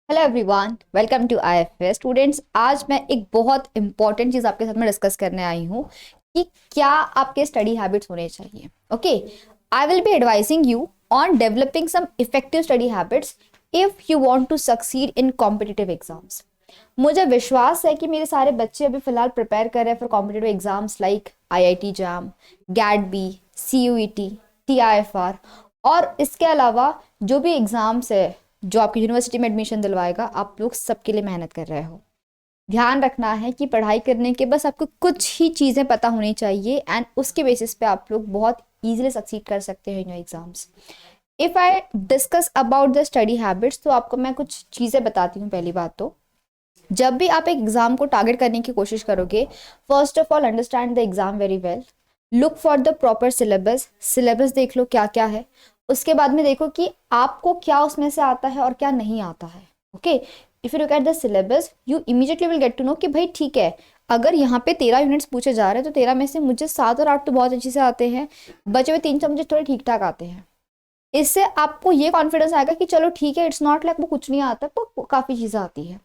Hello everyone, welcome to IFS students. आज मैं एक बहुत इंपॉर्टेंट चीज़ आपके साथ में डिस्कस करने आई हूँ कि क्या आपके स्टडी हैबिट्स होने चाहिए। Okay, I will be advising you on developing some effective study habits if you want to succeed in competitive exams. मुझे विश्वास है कि मेरे सारे बच्चे अभी फिलहाल प्रिपेयर कर रहे हैं for competitive exams like IIT JAM, GAT B, CUET, TIFR और इसके अलावा जो भी एग्जाम्स है जो आपकी यूनिवर्सिटी में एडमिशन दिलवाएगा, आप लोग सबके लिए मेहनत कर रहे हो। ध्यान रखना है कि पढ़ाई करने के बस आपको कुछ ही चीज़ें पता होनी चाहिए एंड उसके बेसिस पे आप लोग बहुत इजीली सक्सीड कर सकते हो in your exams. If I discuss about the study habits, तो आपको मैं कुछ चीज़ें बताती हूँ। पहली बात तो, जब भी आप एक एग्जाम को टारगेट करने की कोशिश करोगे, first of all understand the exam very well. Look for the proper syllabus. Syllabus देख लो क्या क्या है। उसके बाद में देखो कि आपको क्या उसमें से आता है और क्या नहीं आता है। Okay, if you look at the syllabus you immediately will get to know कि भाई ठीक है, अगर यहाँ पे 13 यूनिट्स पूछे जा रहे हैं तो 13 में से मुझे 7 और 8 तो बहुत अच्छे से आते हैं, बचे हुए 3 से मुझे थोड़े ठीक ठाक आते हैं। इससे आपको ये कॉन्फिडेंस आएगा कि चलो ठीक है, इट्स नॉट लाइक वो कुछ नहीं आता, वो काफ़ी चीज़ें आती है।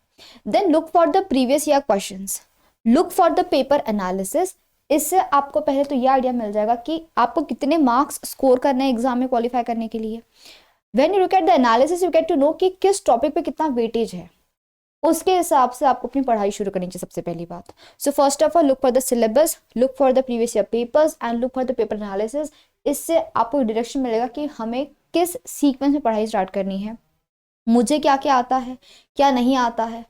Then look for the previous year questions, look for the paper analysis. इससे आपको पहले तो ये आइडिया मिल जाएगा कि आपको कितने मार्क्स स्कोर करने हैं एग्जाम में क्वालिफाई करने के लिए। When you look at the analysis you get to know कि किस टॉपिक पे कितना वेटेज है। उसके हिसाब से आपको अपनी पढ़ाई शुरू करनी चाहिए सबसे पहली बात। सो first of all look for the syllabus, look for the previous year papers and look for the paper analysis. इससे आपको डायरेक्शन मिलेगा कि हमें किस सीक्वेंस में पढ़ाई स्टार्ट करनी है, मुझे क्या क्या आता है, क्या नहीं आता है,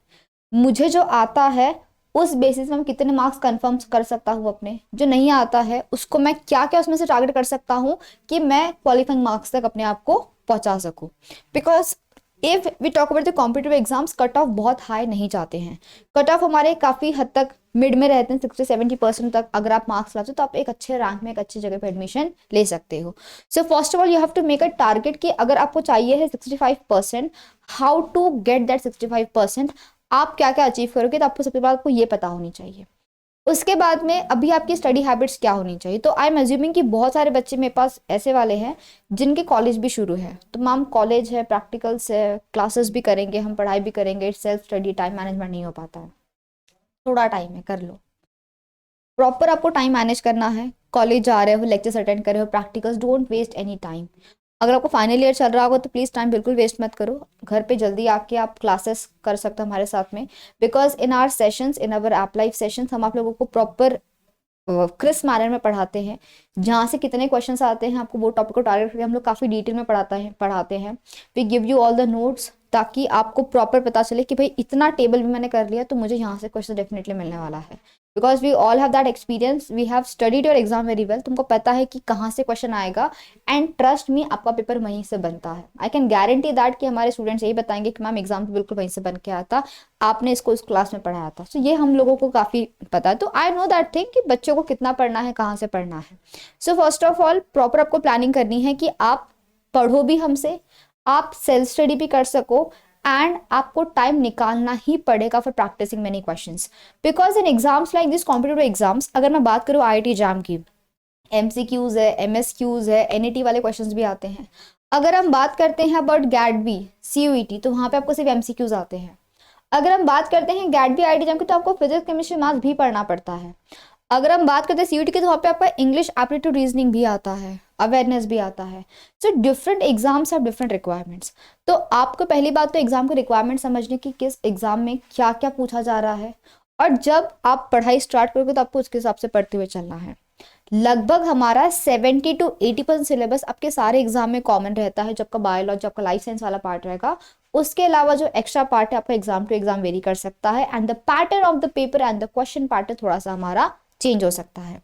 मुझे जो आता है उस बेसिस में मैं कितने मार्क्स कंफर्म कर सकता हूँ अपने, जो नहीं आता है उसको मैं क्या क्या उसमें से टारगेट कर सकता हूँ कि मैं क्वालिफाइंग मार्क्स तक अपने आप को पहुँचा सकूँ। Because if we talk about the competitive exams, cut off बहुत हाई नहीं जाते हैं। कट ऑफ हमारे काफ़ी हद तक मिड में रहते हैं, 60-70% तक अगर आप मार्क्स लाते हो तो आप एक अच्छे रैंक में एक अच्छी जगह पे एडमिशन ले सकते हो। So first of all you have to make a target कि अगर आपको चाहिए है 65%, हाउ टू गेट दैट 65%, आप क्या क्या अचीव करोगे, तो आपको सबसे पहले आपको ये पता होनी चाहिए। उसके बाद में अभी आपकी स्टडी हैबिट्स क्या होनी चाहिए। तो आई एम अज्यूमिंग कि बहुत सारे बच्चे मेरे पास ऐसे वाले हैं जिनके कॉलेज भी शुरू है, तो मैम कॉलेज है, प्रैक्टिकल्स है, क्लासेस भी करेंगे, हम पढ़ाई भी करेंगे, सेल्फ स्टडी, टाइम मैनेजमेंट नहीं हो पाता है। थोड़ा टाइम है, कर लो। प्रॉपर आपको टाइम मैनेज करना है। कॉलेज जा रहे हो, लेक्चर्स अटेंड कर रहे हो, practicals, don't waste any time. अगर आपको फाइनल ईयर चल रहा होगा तो प्लीज़ टाइम बिल्कुल वेस्ट मत करो। घर पे जल्दी आके आप क्लासेस कर सकते हो हमारे साथ में। Because in our sessions, in our app live sessions, हम आप लोगों को प्रॉपर क्रिस्प मैनर में पढ़ाते हैं। जहाँ से कितने क्वेश्चंस आते हैं आपको वो टॉपिक को टारगेट करके हम लोग काफ़ी डिटेल में पढ़ाते हैं। We give you all the notes ताकि आपको प्रॉपर पता चले कि भाई इतना टेबल भी मैंने कर लिया तो मुझे यहाँ से क्वेश्चन डेफिनेटली मिलने वाला है। Because we all have that experience, we have studied your exam very well. तुमको पता है कि कहाँ से क्वेश्चन आएगा एंड ट्रस्ट मी, आपका पेपर वहीं से बनता है। आई कैन गारंटी दैट कि हमारे स्टूडेंट्स यही बताएंगे कि मैम एग्जाम तो बिल्कुल वहीं से बन के आता, आपने इसको इस क्लास में पढ़ाया था। सो ये हम लोगों को काफ़ी पता है। तो आई नो दैट थिंग कि बच्चों को कितना पढ़ना है, कहाँ से पढ़ना है। सो फर्स्ट ऑफ ऑल प्रॉपर आपको प्लानिंग करनी है कि आप पढ़ो भी हमसे, आप सेल्फ स्टडी भी कर सको एंड आपको टाइम निकालना ही पड़ेगा for practising many questions. Because in exams like this competitive exams, अगर मैं बात करूँ आईआईटी जैम की, एमसीक्यूज है, एमएसक्यूज है, एनईटी वाले क्वेश्चंस भी आते हैं। अगर हम बात करते हैं अबाउट गैट बी, सीयूईटी, तो वहाँ पे आपको सिर्फ एमसीक्यूज आते हैं। अगर हम बात करते हैं गैट बी आईआईटी जैम की, तो आपको फिजिक्स, केमिस्ट्री, मैथ्स भी पढ़ना पड़ता है। अगर हम बात करते हैं सीयूटी की, तो वहाँ पे आपका इंग्लिश, एप्टीट्यूड, रीजनिंग भी आता है, अवेयरनेस भी आता है। So different exams have different requirements. तो आपको पहली बात तो एग्जाम के रिक्वायरमेंट समझने की, किस एग्जाम में क्या क्या पूछा जा रहा है, और जब आप पढ़ाई स्टार्ट करोगे तो आपको उसके हिसाब से पढ़ते हुए चलना है। लगभग हमारा 70 to 80% सिलेबस आपके सारे एग्जाम में कॉमन रहता है। जब का बायोलॉजी, आपका लाइफ साइंस वाला पार्ट रहेगा, उसके अलावा जो एक्स्ट्रा पार्ट है आपका एग्जाम टू एग्जाम वेरी कर सकता है and the pattern of the paper and the question pattern थोड़ा सा हमारा चेंज हो सकता है।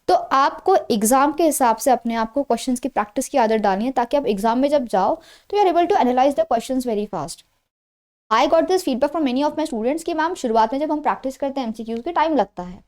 तो आपको एग्जाम के हिसाब से अपने आप को क्वेश्चंस की प्रैक्टिस की आदत डालनी है, ताकि आप एग्जाम में जब जाओ तो you are able to analyse the questions very fast. I got this feedback from many of my students कि मैम शुरुआत में जब हम प्रैक्टिस करते हैं एमसीक्यूज के, टाइम लगता है,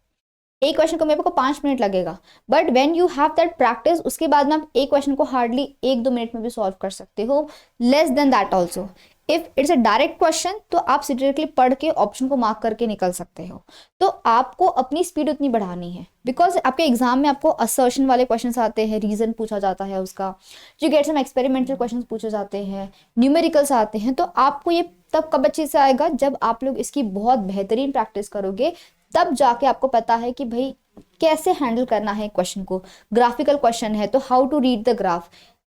एक क्वेश्चन को मेरे को 5 मिनट लगेगा, but when you have that practice, उसके बाद में आप एक क्वेश्चन को हार्डली 1-2 मिनट में भी सॉल्व कर सकते हो, less than that also. If it's a direct question तो आप डायरेक्टली पढ़ के ऑप्शन को मार्क करके निकल सकते हो। तो आपको अपनी स्पीड उतनी बढ़ानी है, बिकॉज आपके एग्जाम में आपको असर्शन वाले क्वेश्चंस आते हैं, रीजन पूछा जाता है उसका, जो गेट सम एक्सपेरिमेंटल क्वेश्चंस पूछे जाते हैं, न्यूमेरिकल्स आते हैं। तो आपको ये तब कब अच्छे से आएगा, जब आप लोग इसकी बहुत बेहतरीन प्रैक्टिस करोगे, तब जाके आपको पता है कि भाई कैसे हैंडल करना है क्वेश्चन को। ग्राफिकल क्वेश्चन है तो how to read the graph,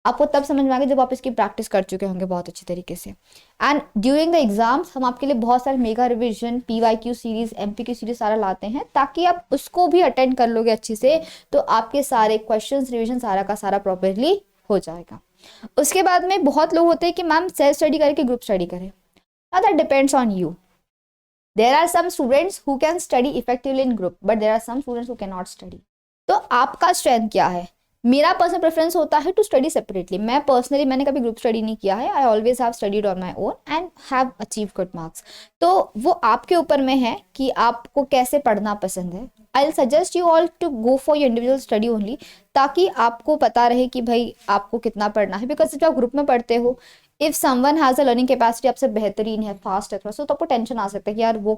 आपको तब समझ में आएगा जब आप इसकी प्रैक्टिस कर चुके होंगे बहुत अच्छी तरीके से। एंड ड्यूरिंग द एग्जाम्स हम आपके लिए बहुत सारे mega revision, PYQ series, MPQ series सारा लाते हैं, ताकि आप उसको भी अटेंड कर लोगे अच्छे से, तो आपके सारे क्वेश्चंस रिविजन सारा का सारा प्रॉपरली हो जाएगा। उसके बाद में बहुत लोग होते हैं कि मैम सेल्फ स्टडी करें कि ग्रुप स्टडी करें। Now that depends on you. There are some students who can study effectively in group, but there are some students who cannot study. तो आपका स्ट्रेंथ क्या है? मेरा पर्सनल प्रेफरेंस होता है टू स्टडी सेपरेटली। मैंने कभी ग्रुप स्टडी नहीं किया है। I always have studied on my own and have achieve good marks. तो वो आपके ऊपर में है कि आपको कैसे पढ़ना पसंद है। I will suggest you all to go for your individual study only, ताकि आपको पता रहे कि भाई आपको कितना पढ़ना है। बिकॉज जब आप ग्रुप में पढ़ते हो, if someone has a learning capacity आपसे बेहतरीन है, फास्ट है थोड़ा सा, तो आपको टेंशन आ सकता है कि यार वो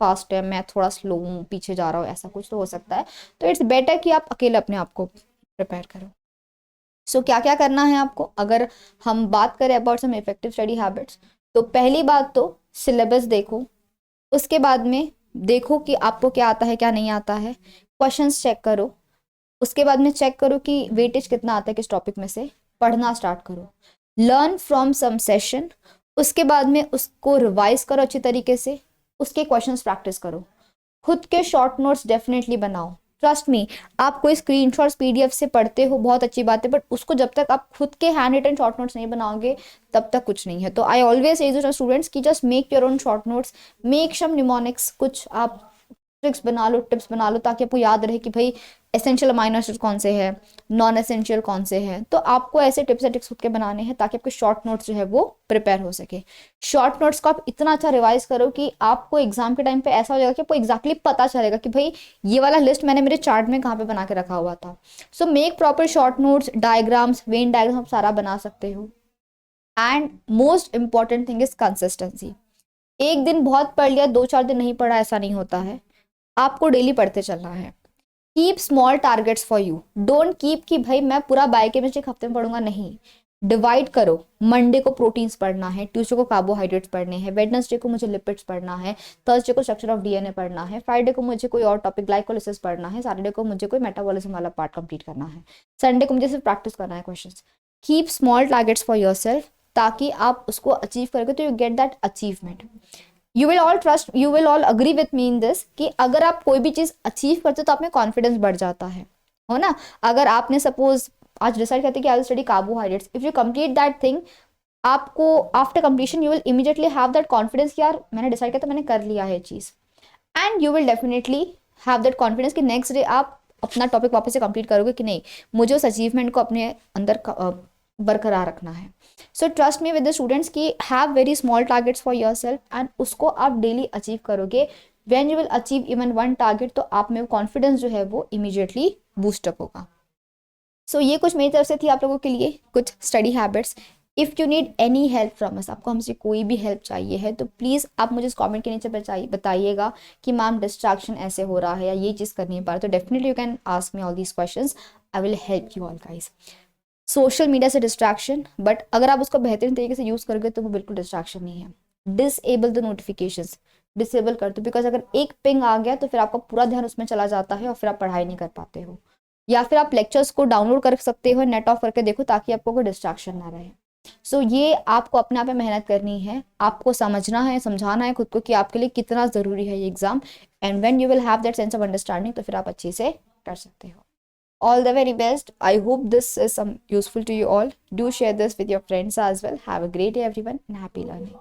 फास्ट है, मैं थोड़ा स्लो हूँ, पीछे जा रहा हूँ, ऐसा कुछ तो हो सकता है। तो इट्स बेटर कि आप अकेले अपने आप को प्रिपेयर करो। सो क्या क्या करना है आपको, अगर हम बात करें about some effective study habits, तो पहली बात तो सिलेबस देखो। उसके बाद में देखो कि आपको क्या आता है क्या नहीं आता है, क्वेश्चंस चेक करो। उसके बाद में चेक करो कि वेटेज कितना आता है किस टॉपिक में से, पढ़ना स्टार्ट करो। लर्न फ्रॉम सम सेशन, उसके बाद में उसको रिवाइज करो अच्छी तरीके से, उसके क्वेश्चंस प्रैक्टिस करो। खुद के शॉर्ट नोट्स डेफिनेटली बनाओ। ट्रस्ट मी, आप कोई स्क्रीनशॉट्स PDF से पढ़ते हो बहुत अच्छी बात है, बट उसको जब तक आप खुद के हैंड रिटन शॉर्ट नोट्स नहीं बनाओगे तब तक कुछ नहीं है। तो आई ऑलवेज से स्टूडेंट्स की just make your own short notes, make some mnemonics, कुछ आप ट्रिक्स बना लो, टिप्स बना लो, ताकि आपको याद रहे कि भाई एसेंशियल अमाइनो एसिड कौन से हैं, नॉन एसेंशियल कौन से हैं। तो आपको ऐसे टिप्स एंड ट्रिक्स खुद के बनाने हैं ताकि आपके शॉर्ट नोट्स जो है वो प्रिपेयर हो सके। शॉर्ट नोट्स को आप इतना अच्छा रिवाइज करो कि आपको एग्जाम के टाइम पे ऐसा हो जाएगा कि आपको एग्जैक्टली पता चलेगा कि भाई ये वाला लिस्ट मैंने मेरे चार्ट में कहाँ पे बना के रखा हुआ था। So make proper short notes, diagrams, Venn diagram आप सारा बना सकते हो। And most important thing is consistency. एक दिन बहुत पढ़ लिया, 2-4 दिन नहीं पढ़ा, ऐसा नहीं होता है। आपको डेली पढ़ते चलना है। Keep small targets for you, don't keep कि भाई मैं पूरा बायोकेमिस्ट्री एक हफ्ते में पढ़ूंगा, नहीं। डिवाइड करो। मंडे को प्रोटीन्स पढ़ना है, ट्यूसडे को कार्बोहाइड्रेट्स पढ़ने हैं, वेडनेसडे को मुझे लिपिड्स पढ़ना है, थर्सडे को स्ट्रक्चर ऑफ DNA पढ़ना है, फ्राइडे को मुझे कोई और टॉपिक ग्लाइकोलिसिस पढ़ना है, सैटरडे को मुझे कोई मेटाबॉलिज्म वाला पार्ट कंप्लीट करना है, संडे को मुझे सिर्फ प्रैक्टिस करना है questions. Keep small targets for yourself, ताकि आप उसको अचीव करोगे तो you get that achievement. You will all agree with me in this कि अगर आप कोई भी चीज अचीव करते हो तो आप में कॉन्फिडेंस बढ़ जाता है, हो ना। अगर आपने सपोज आज डिसाइड करते कि I will study carbohydrates, if you complete that thing, आपको after completion you will immediately have that confidence कि यार मैंने डिसाइड किया तो मैंने कर लिया है चीज। And you will definitely have that confidence कि नेक्स्ट डे आप अपना टॉपिक वापस से कंप्लीट करोगे कि नहीं, मुझे उस अचीवमेंट को अपने अंदर बरकरार रखना है। So trust me with the students की have very small targets for yourself and उसको आप डेली अचीव करोगे। When you will achieve even one target, तो आप में कॉन्फिडेंस जो है वो इमीडिएटली बूस्टअप होगा। सो ये कुछ मेरी तरफ से थी आप लोगों के लिए कुछ study habits. If you need any help from us, आपको हमसे कोई भी हेल्प चाहिए है तो प्लीज़ आप मुझे इस कमेंट के नीचे बताइएगा कि मैम डिस्ट्रैक्शन ऐसे हो रहा है या ये चीज़ करनी पा रहा है। तो definitely you can ask me all these questions, I will help you all guys. Social media से डिस्ट्रैक्शन, बट अगर आप उसको बेहतरीन तरीके से यूज़ करोगे तो वो बिल्कुल डिस्ट्रैक्शन नहीं है। डिसेबल द नोटिफिकेशंस, डिसेबल कर दो, बिकॉज अगर एक पिंग आ गया तो फिर आपका पूरा ध्यान उसमें चला जाता है और फिर आप पढ़ाई नहीं कर पाते हो। या फिर आप लेक्चर्स को डाउनलोड कर सकते हो, नेट ऑफ करके देखो ताकि आपको कोई डिस्ट्रैक्शन ना रहे। सो ये आपको अपने आप में मेहनत करनी है, आपको समझना है, समझाना है खुद को कि आपके लिए कितना ज़रूरी है ये exam. And when you will have that sense of understanding तो फिर आप अच्छे से कर सकते हो। All the very best. I hope this is some useful to you all. Do share this with your friends as well. Have a great day everyone and happy learning.